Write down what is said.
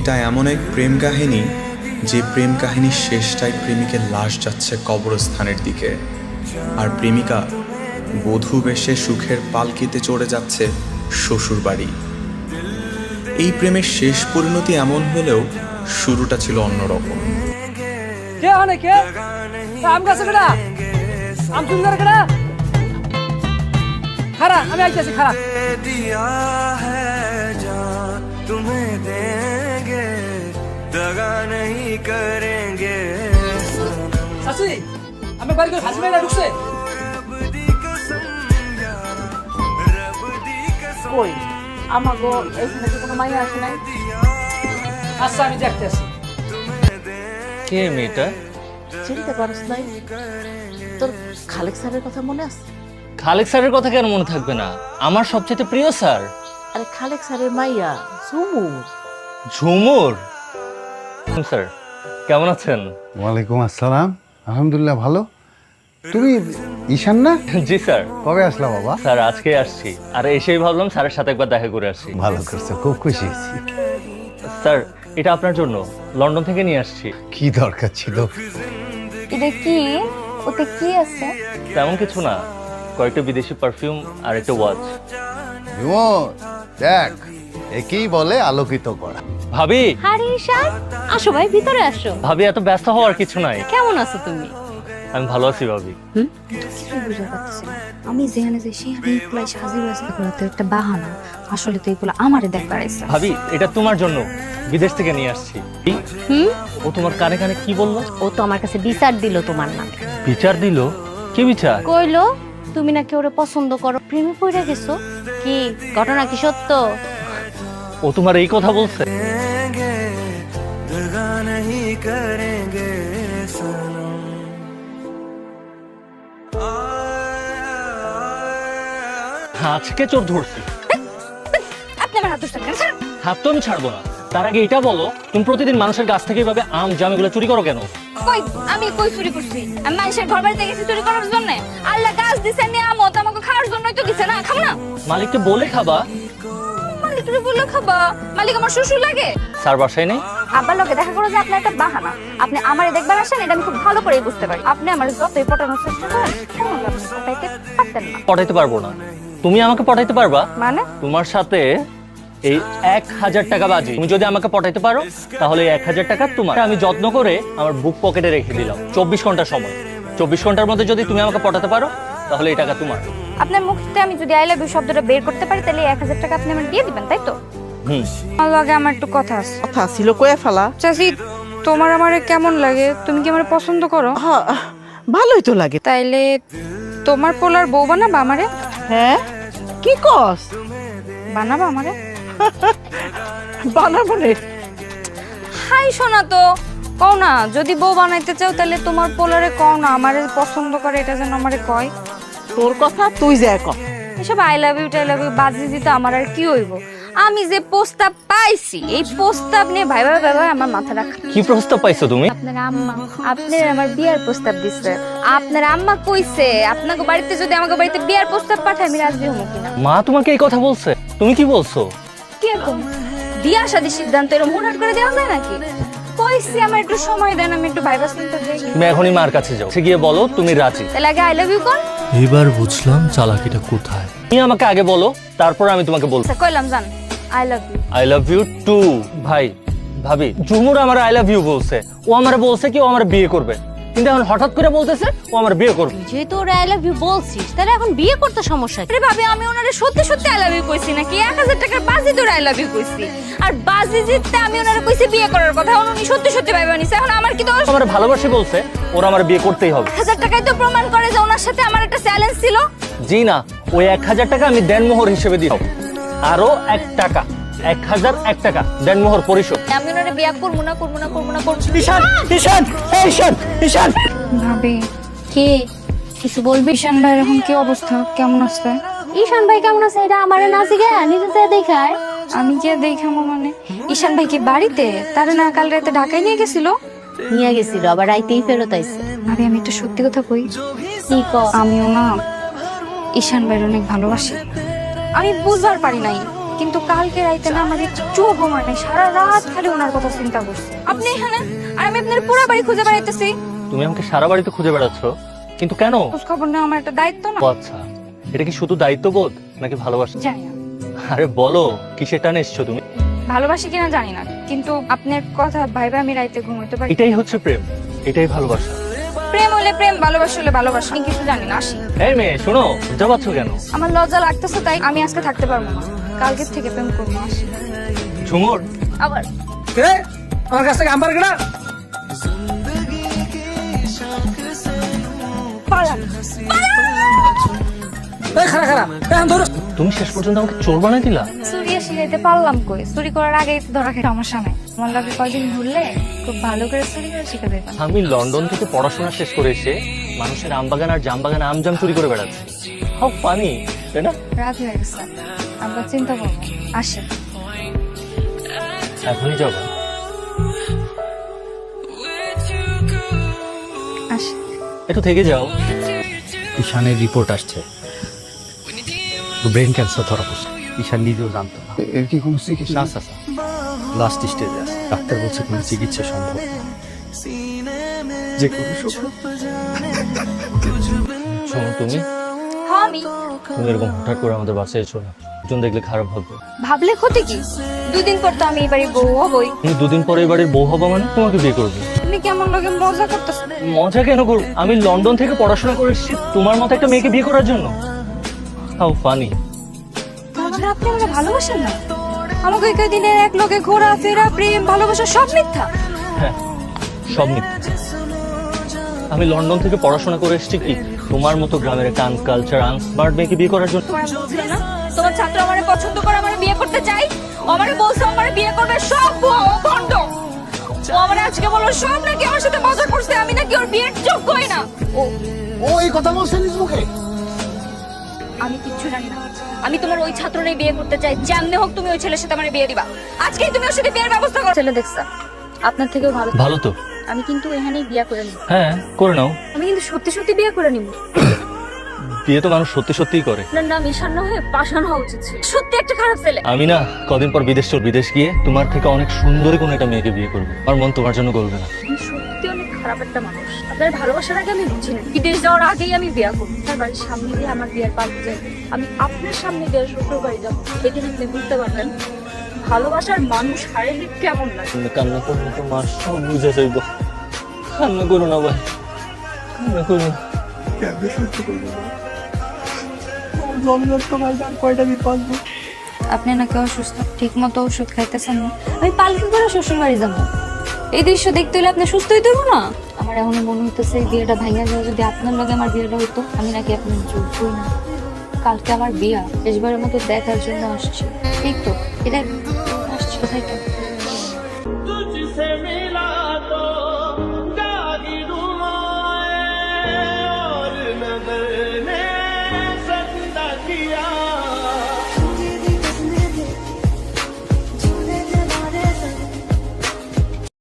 এটা এমন এক প্রেম কাহিনী যে প্রেম কাহিনীর শেষটায় প্রেমিকের লাশ যাচ্ছে কবরস্থানের দিকে, আর প্রেমিকা বধূ বেশে সুখের পালকিতে চড়ে যাচ্ছে শ্বশুর বাড়ি। এই প্রেমের শেষ পরিণতি এমন হলেও শুরুটা ছিল অন্যরকম। আমি আইতেছি, খারাপ तुम्हें देंगे दगा नहीं करेंगे। চাচি, আমি বাড়ি করে হাসি মেয়েরা ঢুকছে। কই আমাগো এখানে কি কোনো মাইয়া আসে নাই? আচ্ছা, আমি দেখতে আসি। কে মেয়েটা? চিনতে পারছ নাই? তোর খালেক স্যারের কথা মনে আছে? খালেক স্যারের কথা কেন মনে থাকবে না? আমার সবচেয়ে প্রিয় স্যার। আরে খালেক স্যারের মাইয়া ঝুমুর। ঝুমুর স্যার, কেমন আছেন? ওয়ালাইকুম আসসালাম, আলহামদুলিল্লাহ ভালো। তুমি ঈশান না? জি স্যার। কবে আসলা বাবা? স্যার আজকে আসছি, আর এসেই ভাবলাম স্যারের সাথে একবার দেখা করে আসছি। ভালো করছো, খুব খুশি হয়েছি। স্যার, এটা আপনার জন্য লন্ডন থেকে নিয়ে আসছি। কি দরকার ছিল? এটা কি? ওতে কি আছে? তেমন কিছু না, কয়েকটা বিদেশি পারফিউম আর একটা ওয়াচ। দেখ, একেই বলে আলোকিত করা। ভাবি, আরে ঈশান, আসো ভাই, ভিতরে আসো। ভাবি এত ব্যস্ত হওয়ার কিছু নাই। কেমন আছো তুমি? আমি ভালো আছি ভাবি। আমি যেখানে যাই সেখানে এগুলাই সাজি বাজি করা তো একটা বাহানা। আসলে তো এগুলো আমারে দেখবার ইচ্ছা। ভাবি, এটা তোমার জন্য বিদেশ থেকে নিয়ে আসছি। ও তোমার কানে কানে কি বললো? ও তো আমার কাছে বিচার দিল তোমার নামে। বিচার দিল? কি বিচার? কইলো তুমি নাকি ওরে পছন্দ করো, প্রেমে পড়ে গেছো। কি ঘটনা কি সত্য? ও তোমার এই কথা বলছে? दगा नहीं करेंगे सनम। আজকে চোর ধরছি। আপনি আমার হাত ধরছেন কেন? হাত তো আমি ছাড়বো না। তার আগে এটা বলো, তুমি প্রতিদিন মানুষের গাছ থেকে এইভাবে আম জাম এগুলো চুরি করো কেন? কই আমি কই চুরি করছি? আমি মানুষের ঘর বাড়িতে গেছি চুরি করার জন্য? আল্লাহ গাছ দিছে নিয়ামত, আমাকে খাওয়ার জন্যই তো দিছে না, খাবো না? মালিককে বলে খাবা। মালিক তুমি বললে খাবা? মালিক আমার শ্বশুর লাগে। স্যার বাসায় নেই? আব্বার লোকে দেখা করো যে আপনার একটা বাহানা। আপনি আমারে দেখবার আসেন, এটা আমি খুব ভালো করেই বুঝতে পারি। আপনি আমার যতই পটানোর চেষ্টা করেন, কেমন আপনি পটাইতে পারতেন না। পটাইতে পারবো না? তুমি আমাকে পটাইতে পারবা? মানে? তোমার সাথে এই 1000 টাকা বাজি, তুমি যদি আমাকে পটাইতে পারো তাহলে 1000 টাকা তোমার। আমি যত্ন করে আমার বুক পকেটে রেখে দিলাম 24 ঘন্টা সময়। 24 ঘন্টার মধ্যে যদি তুমি আমাকে পটাতে পারো তাহলে এই টাকা তোমার। আপনার মুখ থেকে আমি যদি আই লাভ ইউ শব্দটা বের করতে পারি তাহলে 1000 টাকা আপনি আমাকে দিয়ে দিবেন, তাই তো? আমার লাগে আমার একটু কথা আছে। কথা ছিল কয়ে ফেলা। চাচি, তোমার আমারে কেমন লাগে? তুমি কি আমারে পছন্দ করো? হ্যাঁ, ভালোই তো লাগে। তাইলে তোমার পোলার বউ বানাবা আমারে? হ্যাঁ, কি কস? বানাবা আমারে? বানাবো রে। হাই শোনা তো, কও না যদি বউ বানাইতে চাও তাহলে তোমার পোলারে কও না আমারে পছন্দ করে, এটা যেন আমারে কয়। তোর কথা তুই যা কর। এসব আই লাভ ইউ টাই লাভ ইউ বাজি দিতে আমার আর কি হইব? আমি যে প্রস্তাব পাইছি, এই প্রস্তাব নিয়ে ভাইবা ভাইবা আমার মাথা রাখা। কি প্রস্তাব পাইছো তুমি? আপনার আম্মা আপনার আমার বিয়ার প্রস্তাব দিচ্ছে। আপনার আম্মা কইছে আপনাকে বাড়িতে যদি আমাকে বাড়িতে বিয়ার প্রস্তাব পাঠায় আমি রাজি হবো কিনা। মা তোমাকে এই কথা বলছে? তুমি কি বলছো? কিরকম বিয়া শাদীর সিদ্ধান্ত এরকম হুটহাট করে দেওয়া যায় নাকি? কইছি আমার একটু সময় দেন, আমি একটু ভাইবা চিন্তা করি। তুমি এখনই মার কাছে যাও, সে গিয়ে বলো তুমি রাজি। তাহলে আগে আই লাভ ইউ কোন? এবার বুঝলাম চালাকিটা কোথায়। তুমি আমাকে আগে বলো, তারপর আমি তোমাকে বলবো। আচ্ছা কইলাম জান, I love you. I love you too. ভাই ভাবি, ঝুমুর আমার আই লাভ ইউ বলছে। ও আমারে বলছে কি ও আমার বিয়ে করবে, কিন্তু এখন হঠাৎ করে বলতেছে ও আমার বিয়ে করবে। যেহেতু ওরা আই লাভ ইউ বলছিস তাহলে এখন বিয়ে করতে সমস্যা কি? আরে ভাবি, আমি ওনারে সত্যি সত্যি আই লাভ ইউ কইছি নাকি 1000 টাকার বাজি ধরে আই লাভ ইউ কইছি? আর বাজি জিততে আমি ওনারে কইছি বিয়ে করার কথা, উনি সত্যি সত্যি ভাইবা নিছে। এখন আমার কি দোষ? আমার ভালোবাসে বলছে, ওরা আমার বিয়ে করতেই হবে। 1000 টাকায় তো প্রমাণ করে যে ওনার সাথে আমার একটা চ্যালেঞ্জ ছিল। জি না, ওই 1000 টাকা আমি দেনমোহর হিসেবে দিই। আরো 1 টাকা, 1001 টাকা দেনমোহর পরিশোধ। আমি ওনারে বিয়ে করবো না করবো না করবো না করবো। ঈশান, ঈশান, ঈশান, ঈশান। ভাবি কে কিছু বলবি? ঈশান ভাই এখন কি অবস্থা, কেমন আছে? ঈশান ভাই কেমন আছে এটা আমারে না জিগা, নিজে যা দেখায়। আমি কি দেখাবো মানে? ঈশান ভাই কি বাড়িতে? তারে না কাল রাতে ঢাকায় নিয়ে গেছিল? নিয়ে গেছিল, আবার রাইতেই ফেরত আইছে। ভাবি আমি একটা সত্যি কথা কই। কি কও? আমিও না ঈশান ভাইয়ের অনেক ভালোবাসি। আমি বুঝবার পারি নাই কিন্তু কালকে রাইতে না আমার একটু চোখ ঘুমায় সারা রাত খালি ওনার কথা চিন্তা করছি। আপনি এখানে আর আমি আপনার পুরো বাড়ি খুঁজে বেড়াইতেছি। তুমি আমাকে সারা বাড়িতে খুঁজে বেড়াচ্ছ, কিন্তু কেন? খোঁজ খবর নেওয়া আমার একটা দায়িত্ব না? ও আচ্ছা, এটা কি শুধু দায়িত্ববোধ নাকি ভালোবাসা? জানি না আরে বলো, কিসের টানে এসছো তুমি? ভালোবাসি কিনা জানি না, কিন্তু আপনার কথা ভাইবে আমি রাইতে ঘুমাইতে পারি। এটাই হচ্ছে প্রেম, এটাই ভালোবাসা। প্রেম হলে প্রেম, ভালোবাসা হলে ভালোবাসা। আমি কিছু জানি না, আসি। এই মেয়ে শোনো, লজ্জা পাচ্ছ কেন? আমার লজ্জা লাগতেছে তাই আমি আজকে থাকতে পারবো না, কালকের থেকে প্রেম করবো, আসি। ঝুমুর, আবার রে আমার কাছ থেকে আম্বার কেনা পালান। এই খারা খারা এখন ধরো। তুমি শেষ পর্যন্ত আমাকে চোর বানাই দিলা। চুরি শিখাইতে পারলাম কই? চুরি করার আগে ধরা খেয়ে সমস্যা নাই। আমার লাগে কয়দিন ঘুরলে খুব ভালো করে চুরি করে শিখে দেবেন। আমি লন্ডন থেকে পড়াশোনা শেষ করে এসে মানুষের আমবাগান আর জামবাগানে আমজাম চুরি করে বেড়াচ্ছি। হাউ ফানি, তাই না? রাত হয়ে গেছে, আমরা চিন্তা করবো, আসে। এখনই যাবো? আসে। একটু থেকে যাও। ঈশানের রিপোর্ট আসছে, ব্রেন ক্যান্সার ধরা পড়ছে। ঈশান নিজেও জানতো না। এর কি কোনো চিকিৎসা? না চাচা, লাস্ট স্টেজে আছে। ডাক্তার বলছে কোনো চিকিৎসা সম্ভব না। যে কোনো সময় শোনো, তুমি হ্যাঁ আমি তুমি এরকম হঠাৎ করে আমাদের বাসায় এসো না, একজন দেখলে খারাপ ভাববে। ভাবলে ক্ষতি কি? দুদিন পর তো আমি এবারে বউ হবই। তুমি দুদিন পরে এবারে বউ হবা মানে তোমাকে বিয়ে করবে। তুমি কেমন লাগে মজা করতেছো? মজা কেন করব? আমি লন্ডন থেকে পড়াশোনা করে এসেছি তোমার মতো একটা মেয়েকে বিয়ে করার জন্য। How funny. তার মানে আপনি আমাকে ভালোবাসেন না? আমাকে এই দিনের এক লোকে ঘোরা ফেরা প্রেম ভালোবাসা সব মিথ্যা। হ্যাঁ, সব মিথ্যা। আমি লন্ডন থেকে পড়াশোনা করে এসেছি কি তোমার মতো গ্রামের একটা আনকালচার আনস্মার্ট মেয়েকে বিয়ে করার জন্য? তোমার বলছিল না তোমার ছাত্র আমারে পছন্দ করে আমারে বিয়ে করতে চাই, আমারে বলছে আমারে বিয়ে করবে, সব ভণ্ড। ও আমারে আজকে বললো সব নাকি আমার সাথে মজা করছে, আমি নাকি ওর বিয়ের যোগ্যই না। ও এই কথা বলছে নিজ মুখে? আমি কিচ্ছু জানি না, আমি তোমার ওই ছাত্রটাই বিয়ে করতে চাই। যেমনি হোক তুমি ওই ছেলের সাথে আমার বিয়ে দিবা, আজকেই তুমি ওর সাথে বিয়ের ব্যবস্থা করো। ছেলে দেখছা আপনার থেকেও ভালো। ভালো তো? আমি কিন্তু এখানেই বিয়ে করে নিব। হ্যাঁ, করে নাও। আমি কিন্তু সত্যি সত্যি বিয়ে করে নিব। বিয়ে তো মানুষ সত্যি সত্যিই করে। আপনার নাম ঈশান না হয়ে পাষাণ হওয়া উচিত ছিল। সত্যি একটা খারাপ ছেলে। আমি না কদিন পর বিদেশ গিয়ে তোমার থেকে অনেক সুন্দরী কোনো একটা মেয়েকে বিয়ে করবো। আমার মন তোমার জন্য গলবে না। আমি সত্যি অনেক খারাপ একটা মানুষ। আপনার ভালোবাসার আগে আমি বুঝি না, বিদেশ যাওয়ার আগেই আমি বিয়ে করবো। আপনার বাড়ির সামনে দিয়ে আমার বিয়ের পাল্টে যাই, আমি আপনার সামনে দিয়ে শ্বশুর বাড়ি যাবো, এদিন আপনি বুঝতে পারবেন ভালোবাসার মানুষ হারিয়ে কেমন লাগে। তুমি কান্না করলে তো মা সব বুঝে যাইব। কান্না করো না ভাই, কান্না করো না। আপনি নাকি অসুস্থ, ঠিক মতো ওষুধ খাইতেছেন না। আমি পালকি করে শ্বশুর বাড়ি যাবো, এই দৃশ্য দেখতে হলে আপনি সুস্থ হইতে হবে না? আমার এখনো মনে হইতেছে এই বিয়েটা ভাঙা যায় যদি আপনার লগে আমার বিয়েটা হইতো, আমি নাকি আপনার যোগ্যই না। কালকে আমার বিয়া, শেষবারের মতো দেখার জন্য আসছি, ঠিক তো? এটা আসছি কোথায়?